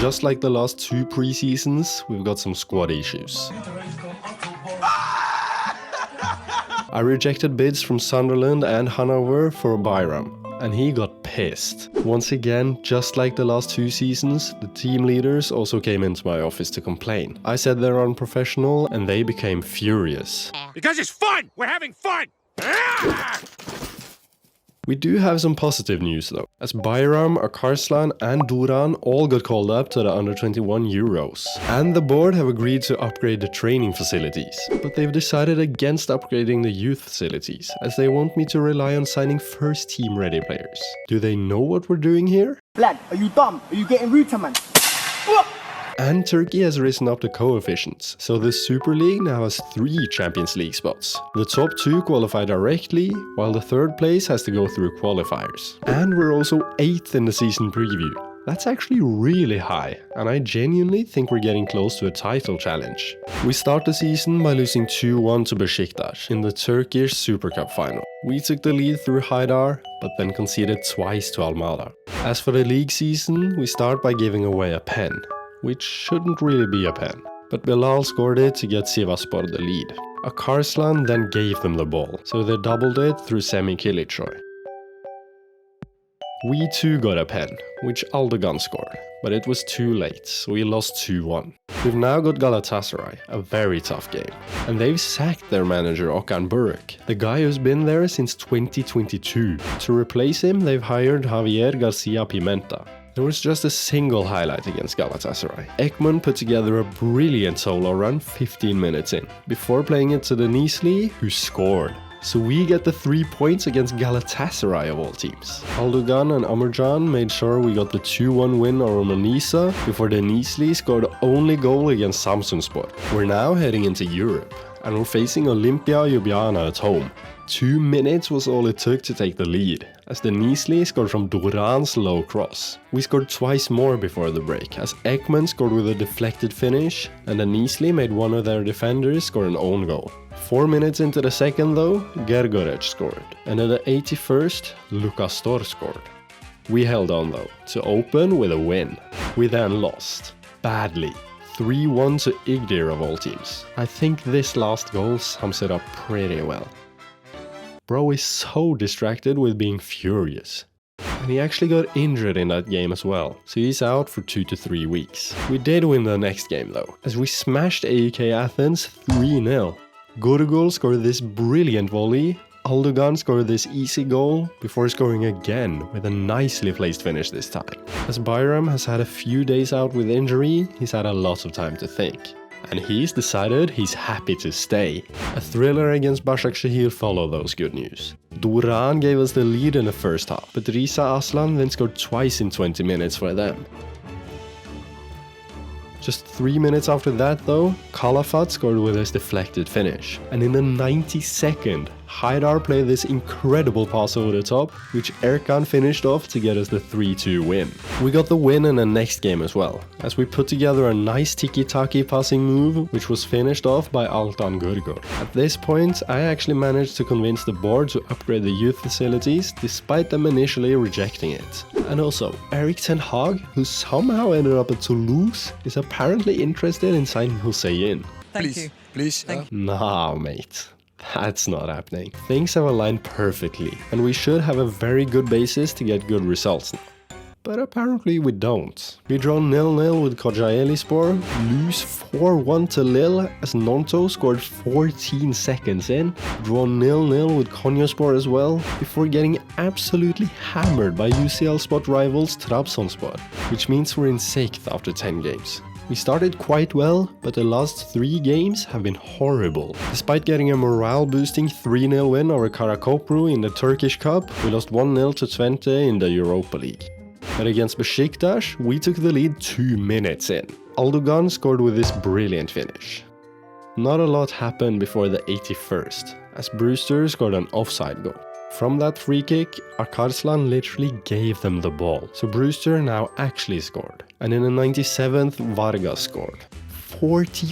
Just like the last 2 preseasons, we've got some squad issues. I rejected bids from Sunderland and Hanover for Bayram, and he got pissed. Once again, just like the last 2 seasons, the team leaders also came into my office to complain. I said they're unprofessional, and they became furious. Because it's fun! We're having fun! We do have some positive news though, as Bayram, Akarslan and Duran all got called up to the under-21 Euros. And the board have agreed to upgrade the training facilities, but they've decided against upgrading the youth facilities, as they want me to rely on signing first team ready players. Do they know what we're doing here? Lad, are you dumb? Are you getting rude to man? And Turkey has risen up the coefficients, so the Super League now has 3 Champions League spots. The top 2 qualify directly, while the 3rd place has to go through qualifiers. And we're also 8th in the season preview. That's actually really high, and I genuinely think we're getting close to a title challenge. We start the season by losing 2-1 to Besiktas in the Turkish Super Cup final. We took the lead through Haidar, but then conceded twice to Almada. As for the league season, we start by giving away a pen, which shouldn't really be a pen. But Bilal scored it to get Sivasspor the lead. Akarslan then gave them the ball, so they doubled it through Semi Kilichoy. We too got a pen, which Aldogan scored, but it was too late, so we lost 2-1. We've now got Galatasaray, a very tough game, and they've sacked their manager Okan Buruk, the guy who's been there since 2022. To replace him, they've hired Javier Garcia Pimenta. There was just a single highlight against Galatasaray. Ekman put together a brilliant solo run 15 minutes in, before playing it to Denizli, who scored. So we get the 3 points against Galatasaray of all teams. Aldogan and Amarjan made sure we got the 2-1 win over Manisa, before Denizli scored the only goal against Samsunspor. We're now heading into Europe, and we're facing Olimpia Ljubljana at home. 2 minutes was all it took to take the lead, as Denizli scored from Duran's low cross. We scored twice more before the break, as Ekman scored with a deflected finish, and Denizli made one of their defenders score an own goal. 4 minutes into the second though, Gergorec scored, and in the 81st, Lukastor scored. We held on though, to open with a win. We then lost. Badly. 3-1 to Igdir of all teams. I think this last goal sums it up pretty well. Bro is so distracted with being furious. And he actually got injured in that game as well, so he's out for 2 to 3 weeks. We did win the next game though, as we smashed AEK Athens 3-0. Gurgul scored this brilliant volley, Aldogan scored this easy goal, before scoring again with a nicely placed finish this time. As Bayram has had a few days out with injury, he's had a lot of time to think. And he's decided he's happy to stay. A thriller against Başakşehir followed those good news. Duran gave us the lead in the first half, but Risa Aslan then scored twice in 20 minutes for them. Just 3 minutes after that though, Kalafat scored with his deflected finish. And in the 92nd, Haidar played this incredible pass over the top, which Erkan finished off to get us the 3-2 win. We got the win in the next game as well, as we put together a nice tiki-taki passing move, which was finished off by Altan Gurgur. At this point, I actually managed to convince the board to upgrade the youth facilities, despite them initially rejecting it. And also, Erik ten Hag, who somehow ended up at Toulouse, is apparently interested in signing Hussein. Thank you. Please. Nah, mate. That's not happening. Things have aligned perfectly, and we should have a very good basis to get good results now. But apparently we don't. We draw 0-0 with Kocaelispor, lose 4-1 to Lille as Nonto scored 14 seconds in, draw 0-0 with Konyaspor as well, before getting absolutely hammered by UCL spot rivals Trabzonspor, which means we're in 6th after 10 games. We started quite well, but the last 3 games have been horrible. Despite getting a morale-boosting 3-0 win over Karakopru in the Turkish Cup, we lost 1-0 to Twente in the Europa League. But against Besiktas, we took the lead 2 minutes in. Aldogan scored with this brilliant finish. Not a lot happened before the 81st, as Brewster scored an offside goal. From that free kick, Akarslan literally gave them the ball, so Brewster now actually scored. And in the 97th, Vargas scored. 40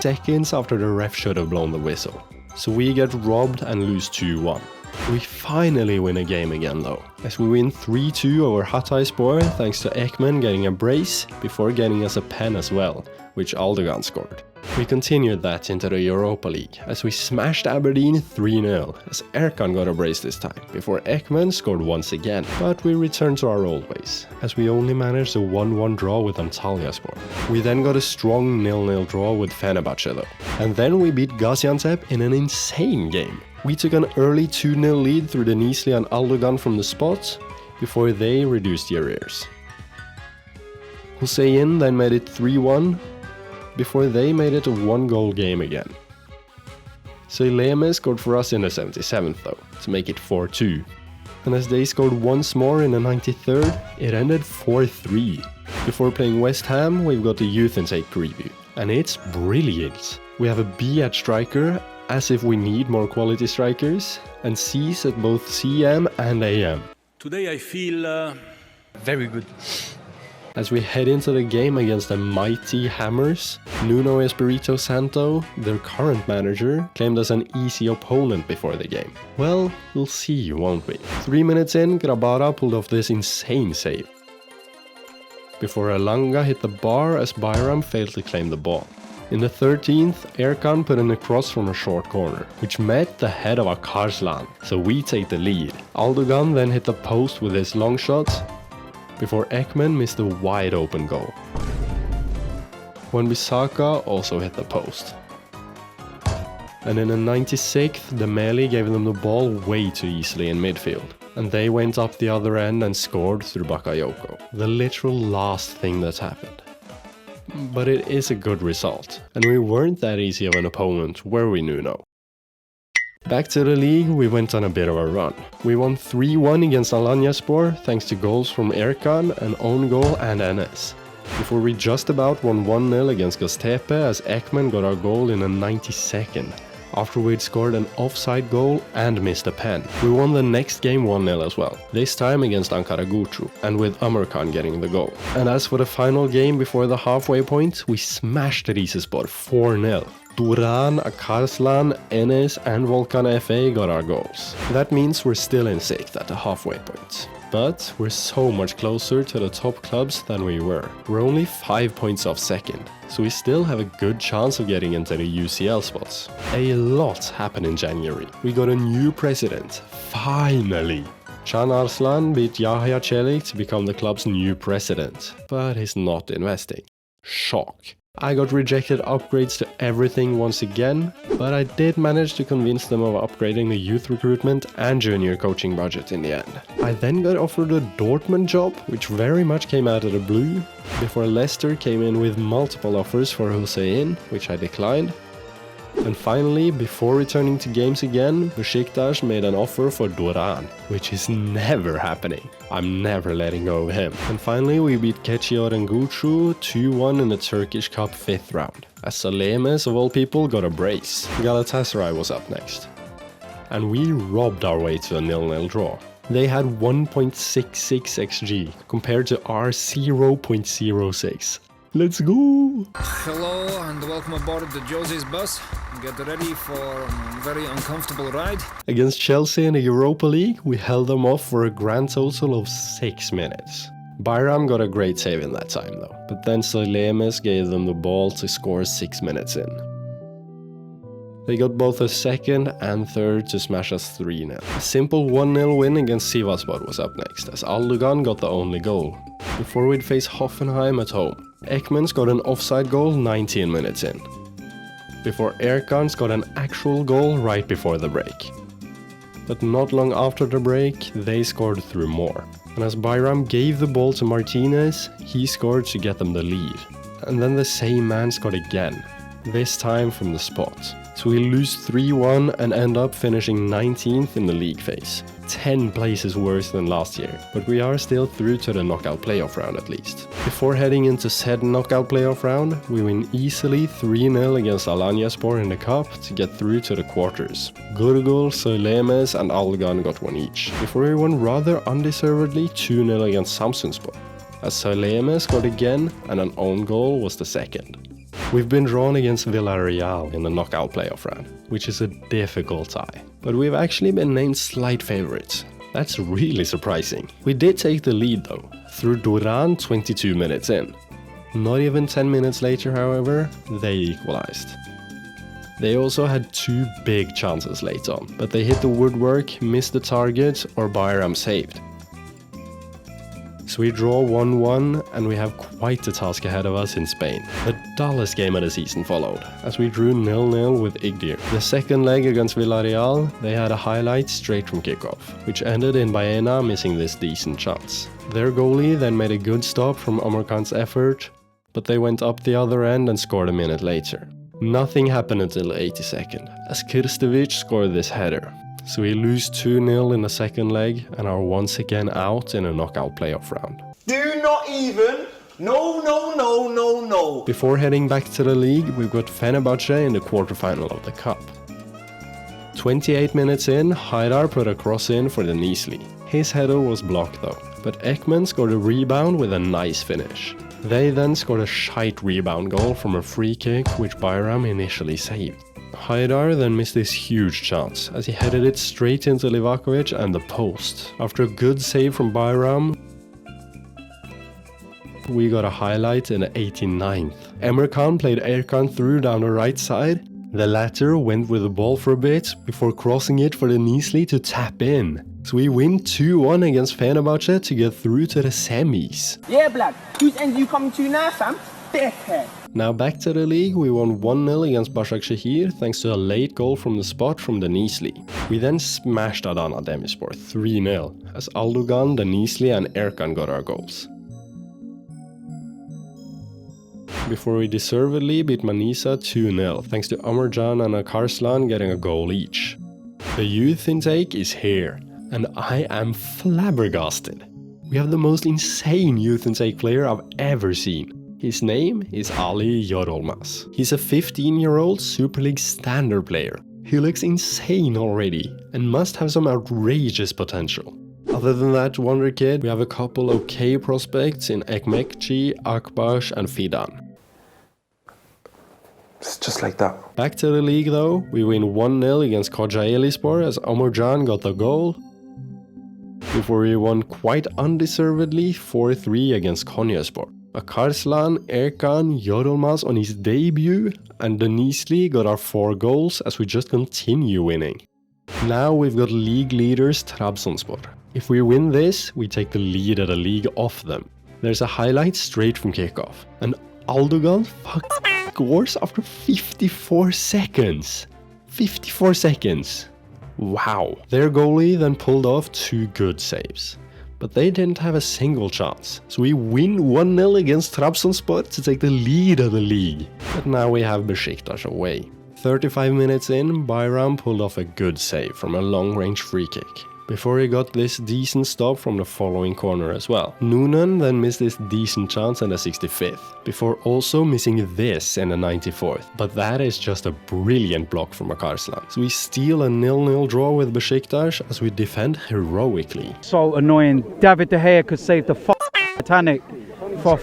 seconds after the ref should have blown the whistle. So we get robbed and lose 2-1. We finally win a game again though, as we win 3-2 over Hatayspor thanks to Ekman getting a brace before getting us a pen as well, which Aldogan scored. We continued that into the Europa League, as we smashed Aberdeen 3-0, as Erkan got a brace this time, before Ekman scored once again. But we returned to our old ways, as we only managed a 1-1 draw with Antalyaspor. We then got a strong 0-0 draw with Fenerbahce though. And then we beat Gaziantep in an insane game. We took an early 2-0 lead through Denizli and Aldogan from the spot, before they reduced the arrears. Hussein then made it 3-1, before they made it a 1-goal game again. Söyleme scored for us in the 77th though, to make it 4-2. And as they scored once more in the 93rd, it ended 4-3. Before playing West Ham, we've got the youth intake preview, and it's brilliant. We have a B at striker, as if we need more quality strikers, and C's at both CM and AM. Today I feel very good. As we head into the game against the mighty Hammers, Nuno Espirito Santo, their current manager, claimed us an easy opponent before the game. Well, we'll see, won't we? 3 minutes in, Grabara pulled off this insane save, before Elanga hit the bar as Bayram failed to claim the ball. In the 13th, Erkan put in a cross from a short corner, which met the head of Akarslan, so we take the lead. Aldogan then hit the post with his long shot, before Ekman missed a wide open goal. Wan-Bissaka also hit the post. And in the 96th, Demeli gave them the ball way too easily in midfield, and they went up the other end and scored through Bakayoko, the literal last thing that happened. But it is a good result, and we weren't that easy of an opponent, were we, Nuno? Back to the league, we went on a bit of a run. We won 3-1 against Alanyaspor thanks to goals from Erkan, an own goal and Enes. Before we just about won 1-0 against Göztepe as Ekman got our goal in the 92nd, after we'd scored an offside goal and missed a pen. We won the next game 1-0 as well, this time against Ankaragucu, and with Ömerkan getting the goal. And as for the final game before the halfway point, we smashed Rizespor 4-0. Duran, Akarslan, Enes and Volkan FA got our goals. That means we're still in 6th at the halfway point. But we're so much closer to the top clubs than we were. We're only 5 points off 2nd, so we still have a good chance of getting into the UCL spots. A lot happened in January. We got a new president, finally! Can Arslan beat Yahya Çelik to become the club's new president, but he's not investing. Shock. I got rejected upgrades to everything once again, but I did manage to convince them of upgrading the youth recruitment and junior coaching budget in the end. I then got offered a Dortmund job, which very much came out of the blue, before Leicester came in with multiple offers for Hussein, which I declined. And finally, before returning to games again, Besiktas made an offer for Duran, which is never happening. I'm never letting go of him. And finally, we beat Keçiörengucu 2-1 in the Turkish Cup 5th round, as Salemes of all people got a brace. Galatasaray was up next, and we robbed our way to a 0-0 draw. They had 1.66 xG compared to our 0.06. Let's go! Hello and welcome aboard the Josie's bus. Get ready for a very uncomfortable ride. Against Chelsea in the Europa League, we held them off for a grand total of 6 minutes. Bayram got a great save in that time though, but then Salemes gave them the ball to score 6 minutes in. They got both a second and third to smash us 3-0. A simple 1-0 win against Sivasspor was up next, as Aldogan got the only goal, before we'd face Hoffenheim at home. Ekmans got an offside goal 19 minutes in, before Erkan's got an actual goal right before the break. But not long after the break, they scored through more. And as Bayram gave the ball to Martinez, he scored to get them the lead. And then the same man scored again, this time from the spot. So we lose 3-1 and end up finishing 19th in the league phase. 10 places worse than last year, but we are still through to the knockout playoff round at least. Before heading into said knockout playoff round, we win easily 3-0 against Alanyaspor in the cup to get through to the quarters. Gurgul, Söylemes and Algan got one each, before we won rather undeservedly 2-0 against Samsunspor, as Söylemes scored again and an own goal was the second. We've been drawn against Villarreal in the knockout playoff round, which is a difficult tie. but we've actually been named slight favorites. That's really surprising. We did take the lead though, through Duran 22 minutes in. Not even 10 minutes later, however, they equalized. They also had 2 big chances late on, but they hit the woodwork, missed the target, or Bayram saved. So we draw 1-1, and we have quite the task ahead of us in Spain. The dullest game of the season followed, as we drew 0-0 with Igdir. The second leg against Villarreal, they had a highlight straight from kickoff, which ended in Baena missing this decent chance. Their goalie then made a good stop from Omarkan's effort, but they went up the other end and scored a minute later. Nothing happened until the 82nd, as Kirstevic scored this header. So we lose 2-0 in the second leg and are once again out in a knockout playoff round. Do not even. No. Before heading back to the league, we've got Fenerbahce in the quarterfinal of the cup. 28 minutes in, Haidar put a cross in for the Niesli. His header was blocked though, but Ekman scored a rebound with a nice finish. They then scored a shite rebound goal from a free kick which Bayram initially saved. Haidar then missed this huge chance as he headed it straight into Livakovic and the post. After a good save from Bayram, we got a highlight in the 89th. Emerkan played Erkan through down the right side. The latter went with the ball for a bit before crossing it for the Niesli to tap in. So we win 2-1 against Fenerbahce to get through to the semis. Yeah, blood. Whose end are you coming to now, Sam? Dickhead. Now back to the league, we won 1-0 against Başakşehir thanks to a late goal from the spot from the Niesli. We then smashed Adana Demirspor 3-0 as Aldogan, the Niesli and Erkan got our goals. Before we deservedly beat Manisa 2-0 thanks to Amarjan and Akarslan getting a goal each. The youth intake is here, and I am flabbergasted. We have the most insane youth intake player I've ever seen. His name is Ali Yorulmaz. He's a 15-year-old Super League standard player. He looks insane already, and must have some outrageous potential. Other than that wonderkid, we have a couple okay prospects in Ekmekci, Akbash and Fidan. It's just like that. Back to the league though, we win 1-0 against Kocaelispor as Amarjan got the goal. Before we won quite undeservedly 4-3 against Konyaspor. Akarslan, Erkan, Yorulmaz on his debut, and the Niesli got our 4 goals as we just continue winning. Now we've got league leaders Trabzonspor. If we win this, we take the lead of the league off them. There's a highlight straight from kickoff, and Aldogan scores after 54 seconds. 54 seconds. Wow. Their goalie then pulled off 2 good saves. But they didn't have a single chance. So we win 1-0 against Trabzonspor to take the lead of the league. But now we have Besiktas away. 35 minutes in, Bayram pulled off a good save from a long-range free kick. Before he got this decent stop from the following corner as well. Noonan then missed this decent chance in the 65th, before also missing this in the 94th. But that is just a brilliant block from Akarslan. So we steal a 0-0 draw with Besiktas as we defend heroically. So annoying. David De Gea could save the Titanic. For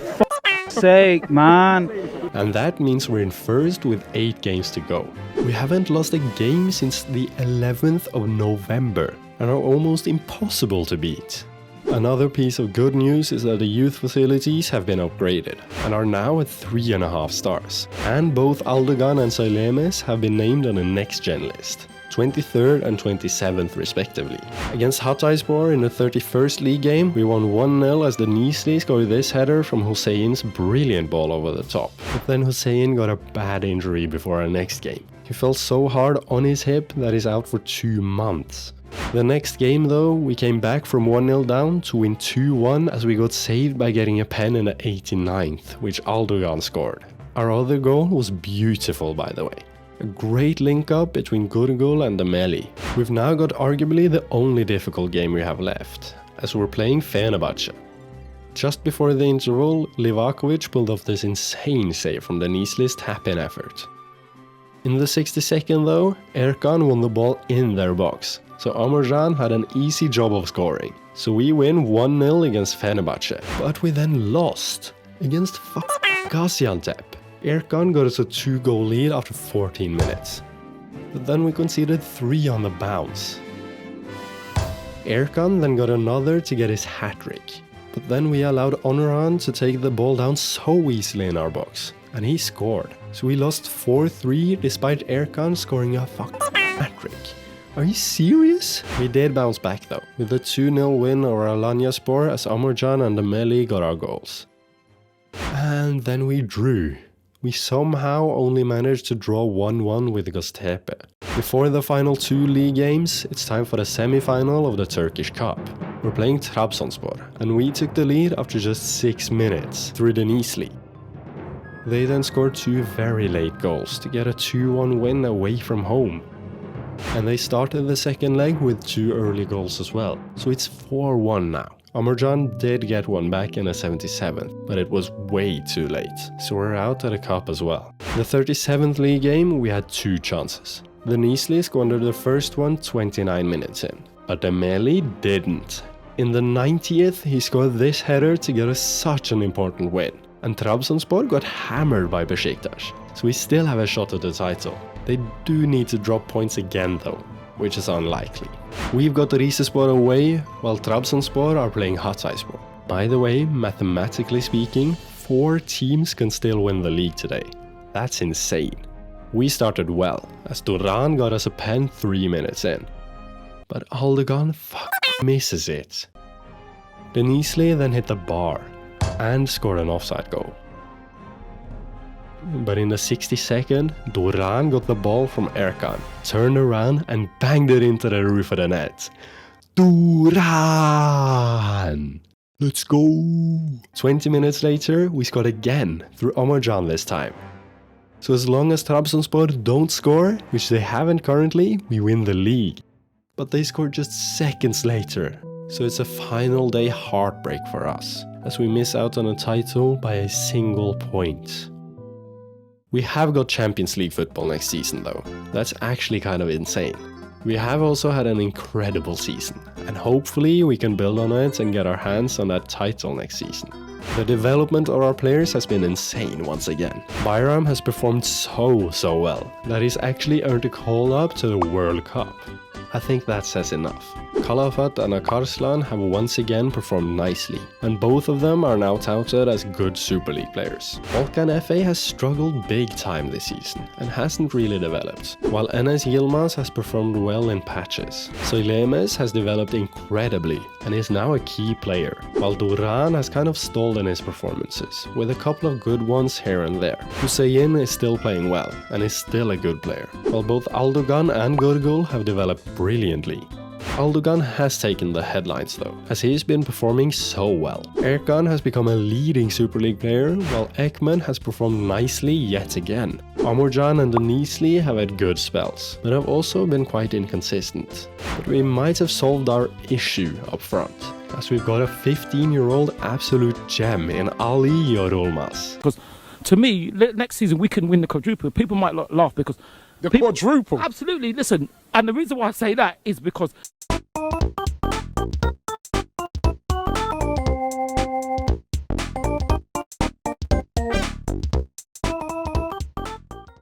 sake, man. And that means we're in first with 8 games to go. We haven't lost a game since the 11th of November. And are almost impossible to beat. Another piece of good news is that the youth facilities have been upgraded and are now at 3.5 stars. And both Aldogan and Söylemes have been named on the next gen list, 23rd and 27th respectively. Against Hatayspor in the 31st league game, we won 1-0 as the Niesli scored this header from Hussein's brilliant ball over the top. But then Hussein got a bad injury before our next game. He fell so hard on his hip that he's out for 2 months. The next game though, we came back from 1-0 down to win 2-1 as we got saved by getting a pen in the 89th, which Aldogan scored. Our other goal was beautiful by the way. A great link up between Gurgul and Demeli. We've now got arguably the only difficult game we have left, as we're playing Fenerbahce. Just before the interval, Livakovic pulled off this insane save from the Niesli's tap-in effort. In the 62nd though, Erkan won the ball in their box. So Amarjan had an easy job of scoring. So we win 1-0 against Fenerbahce. But we then lost against Gaziantep. Erkan got us a 2-goal lead after 14 minutes. but then we conceded 3 on the bounce. Erkan then got another to get his hat-trick, but then we allowed Onuran to take the ball down so easily in our box, and he scored. So we lost 4-3 despite Erkan scoring a hat-trick. Are you serious? We did bounce back though, with a 2-0 win over Malatyaspor as Amorcan and Demeli got our goals. And then we drew. We somehow only managed to draw 1-1 with Göztepe. Before the final 2 league games, it's time for the semi-final of the Turkish Cup. We're playing Trabzonspor, and we took the lead after just 6 minutes through Denizli. They then scored 2 very late goals to get a 2-1 win away from home. And they started the second leg with 2 early goals as well, so it's 4-1 now. Amorcan did get one back in the 77th, but it was way too late, so we're out of the cup as well. The 37th league game, we had 2 chances. Denizli squandered the first one 29 minutes in, but Demeli didn't. In the 90th, he scored this header to get us such an important win, and Trabzonspor got hammered by Besiktas, so we still have a shot at the title. They do need to drop points again though, which is unlikely. We've got Rizespor away, while Trabzonspor are playing Hatayspor. By the way, mathematically speaking, 4 teams can still win the league today. That's insane. We started well, as Duran got us a pen 3 minutes in. But Aldogan misses it. Denizli then hit the bar, and scored an offside goal. But in the 62nd, Duran got the ball from Erkan, turned around and banged it into the roof of the net. Duran! Let's go! 20 minutes later, we scored again, through Amorcan this time. So as long as Trabzonspor don't score, which they haven't currently, we win the league. But they scored just seconds later, so it's a final day heartbreak for us, as we miss out on a title by a single point. We have got Champions League football next season though. That's actually kind of insane. We have also had an incredible season, and hopefully we can build on it and get our hands on that title next season. The development of our players has been insane once again. Bayram has performed so well that he's actually earned a call up to the World Cup. I think that says enough. Kalafat and Akarslan have once again performed nicely, and both of them are now touted as good Super League players. Volkan FA has struggled big time this season and hasn't really developed, while Enes Yilmaz has performed well in patches. Söylemes has developed incredibly and is now a key player, while Duran has kind of stalled in his performances, with a couple of good ones here and there. Hüseyin is still playing well and is still a good player, while both Aldogan and Gurgul have developed brilliantly. Aldogan has taken the headlines though, as he's been performing so well. Erkan has become a leading Super League player, while Ekmen has performed nicely yet again. Amorcan and Denizli have had good spells, but have also been quite inconsistent. But we might have solved our issue up front, as we've got a 15-year-old absolute gem in Ali Yorulmaz. Because to me, next season we can win the quadruple. People might laugh because... The quadruple? Absolutely, listen. And the reason why I say that is because